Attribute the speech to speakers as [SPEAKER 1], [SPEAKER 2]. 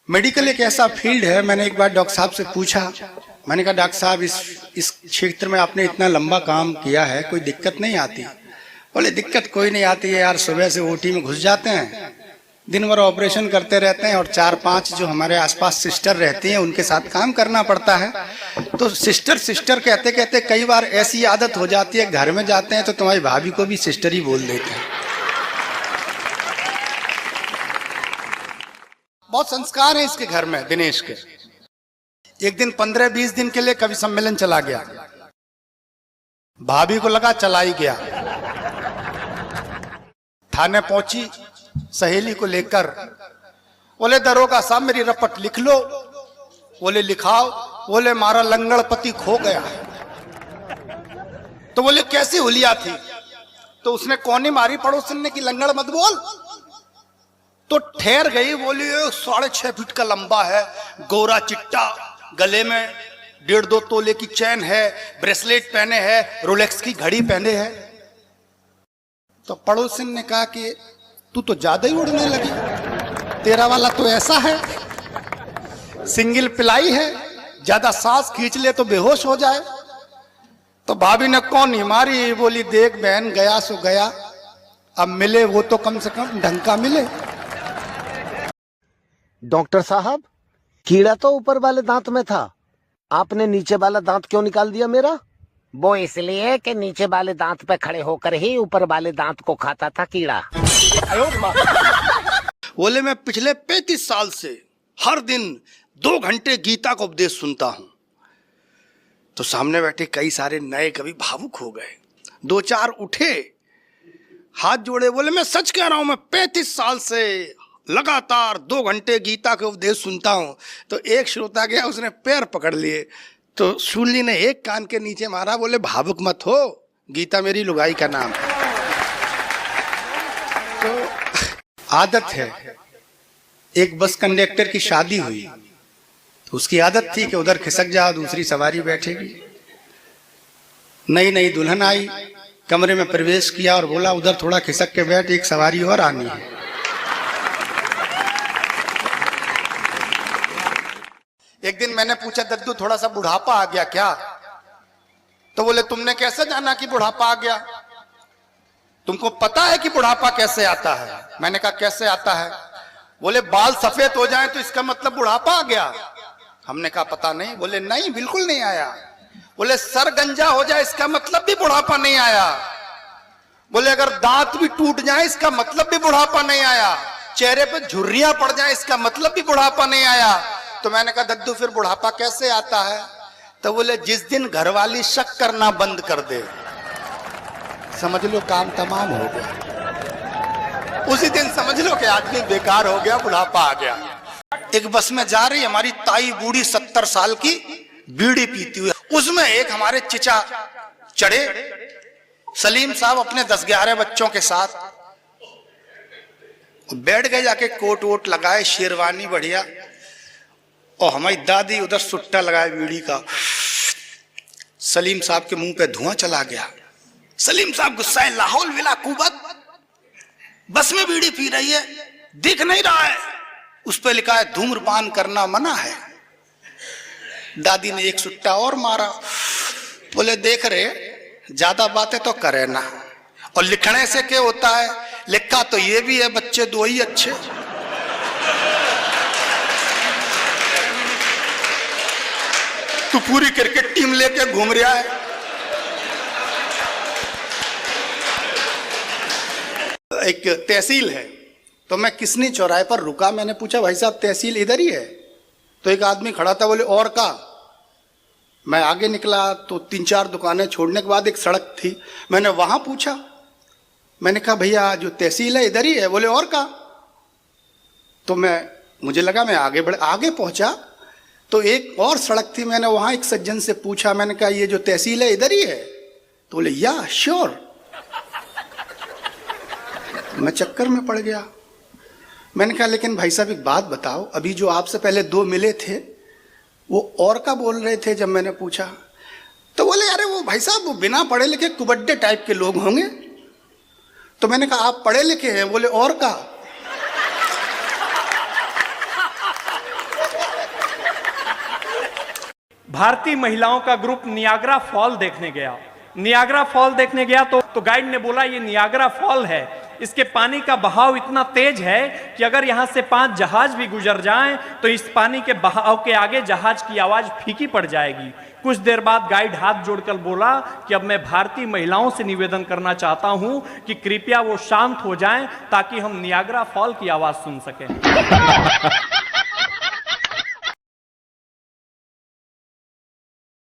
[SPEAKER 1] Medical एक ऐसा field है। मैंने एक बार डॉक्टर साहब से पूछा, मैंने कहा डॉक्टर साहब इस क्षेत्र में आपने इतना लंबा काम किया है, कोई दिक्कत नहीं आती? बोले दिक्कत कोई नहीं आती है यार, सुबह से ओटी में घुस जाते हैं, दिन भर ऑपरेशन करते रहते हैं और 4-5 जो हमारे आसपास सिस्टर रहती हैं उनके साथ काम करना पड़ता है। तो सिस्टर कहते कहते कई बार ऐसी आदत हो जाती है, घर में जाते हैं तो तुम्हारी भाभी को भी सिस्टर ही बोल देते हैं। बहुत संस्कार है इसके घर में दिनेश के। एक दिन 15-20 दिन के लिए कवि सम्मेलन चला गया, भाभी को लगा चला ही गया। थाने पहुंची सहेली को लेकर, बोले दरोगा साहब मेरी रपट लिख लो। बोले लिखाओ। बोले मारा लंगड़पति खो गया। तो बोले कैसी हुलिया थी? तो उसने कौनी मारी पड़ोसन ने कि लंगड़ मत बोल। तो ठहर गई, बोली 6.5 फीट का लंबा है, गोरा चिट्टा, गले में 1.5-2 तोले की चैन है, ब्रेसलेट पहने है, रोलेक्स की घड़ी पहने है। तो पड़ोसन ने कहा कि तू तो ज्यादा ही उड़ने लगी, तेरा वाला तो ऐसा है, सिंगल पिलाई है, ज्यादा सांस खींच ले तो बेहोश हो जाए। तो भाभी ने कौन नहीं मारी, बोली देख बहन गया सो गया, अब मिले वो तो कम से कम ढंग का मिले।
[SPEAKER 2] डॉक्टर साहब, कीड़ा तो ऊपर वाले दांत में था, आपने नीचे वाला दांत क्यों निकाल दिया मेरा?
[SPEAKER 3] वो इसलिए कि नीचे वाले दांत पे खड़े होकर ही ऊपर वाले दांत को खाता था कीड़ा।
[SPEAKER 1] बोले मैं पिछले 35 साल से हर दिन 2 घंटे गीता का उपदेश सुनता हूं। तो सामने बैठे कई सारे नए कवि भावुक हो गए, 2-4 उठे, हाथ जोड़े, बोले मैं सच कह रहा हूं, मैं 35 साल से लगातार 2 घंटे गीता के उपदेश सुनता हूं। तो एक श्रोता गया, उसने पैर पकड़ लिए, तो शूली ने एक कान के नीचे मारा, बोले भावुक मत हो, गीता मेरी लुगाई का नाम है। तो आदत है, एक बस कंडक्टर की शादी हुई तो उसकी आदत थी कि उधर खिसक जाओ, दूसरी सवारी बैठेगी। नई नई दुल्हन आई, कमरे में प्रवेश किया और बोला उधर थोड़ा खिसक के बैठ, एक सवारी और आनी है। एक दिन मैंने पूछा दद्दू थोड़ा सा बुढ़ापा आ गया क्या? तो बोले तुमने कैसे जाना कि बुढ़ापा आ गया? तुमको पता है कि बुढ़ापा कैसे आता है? मैंने कहा कैसे आता है? बोले बाल सफेद हो जाएं तो इसका मतलब बुढ़ापा आ गया। हमने कहा पता नहीं। बोले नहीं, बिल्कुल नहीं आया। बोले सर गंजा हो जाए इसका मतलब भी बुढ़ापा नहीं आया। बोले अगर दांत भी टूट जाए इसका मतलब भी बुढ़ापा नहीं आया। चेहरे पे झुर्रियां पड़ जाए इसका मतलब भी बुढ़ापा नहीं आया। तो मैंने कहा दद्दू फिर बुढ़ापा कैसे आता है? तो बोले जिस दिन घरवाली शक करना बंद कर दे, समझ लो काम तमाम हो गया। उसी दिन समझ लो कि आदमी बेकार हो गया, बुढ़ापा आ गया। एक बस में जा रही हमारी ताई बूढ़ी 70 साल की, बीड़ी पीती हुई, उसमें एक हमारे चिचा चढ़े, सलीम साहब अपने 10-11 बच्चों के साथ बैठ गए, जाके कोट वोट लगाए, शेरवानी बढ़िया, और हमारी दादी उधर सुट्टा लगाए बीड़ी का। सलीम साहब के मुंह पे धुआं चला गया। सलीम साहब गुस्साए, लाहौल विला कुबत, बस में बीड़ी पी रही है, दिख नहीं रहा है, उस पे लिखा है धूम्रपान करना मना है। दादी ने एक सुट्टा और मारा, बोले देख रहे ज्यादा बातें तो करे ना, और लिखने से क्या होता है, लिखा तो ये भी है बच्चे 2 ही अच्छे। तू पूरी क्रिकेट टीम लेके घूम रहा है। एक तहसील है, तो मैं किसनी चौराहे पर रुका, मैंने पूछा भाई साहब तहसील इधर ही है? तो एक आदमी खड़ा था, बोले और का? मैं आगे निकला तो 3-4 दुकानें छोड़ने के बाद एक सड़क थी, मैंने वहां पूछा, मैंने कहा भैया जो तहसील है इधर ही है? बोले और का? तो मुझे लगा मैं आगे पहुंचा तो एक और सड़क थी, मैंने वहां एक सज्जन से पूछा, मैंने कहा ये जो तहसील है इधर ही है? तो बोले या श्योर। मैं चक्कर में पड़ गया। मैंने कहा लेकिन भाई साहब एक बात बताओ, अभी जो आपसे पहले 2 मिले थे वो और का बोल रहे थे जब मैंने पूछा? तो बोले अरे वो भाई साहब वो बिना पढ़े लिखे कुबड्डे टाइप के लोग होंगे। तो मैंने कहा आप पढ़े लिखे हैं? बोले और का?
[SPEAKER 4] भारतीय महिलाओं का ग्रुप नियाग्रा फॉल देखने गया। नियाग्रा फॉल देखने गया तो गाइड ने बोला ये नियाग्रा फॉल है, इसके पानी का बहाव इतना तेज है कि अगर यहां से 5 जहाज भी गुजर जाएं तो इस पानी के बहाव के आगे जहाज की आवाज फीकी पड़ जाएगी। कुछ देर बाद गाइड हाथ जोड़कर बोला कि अब मैं भारतीय महिलाओं से निवेदन करना चाहता हूं कि कृपया वो शांत हो जाएं ताकि हम नियाग्रा फॉल की आवाज सुन सकें।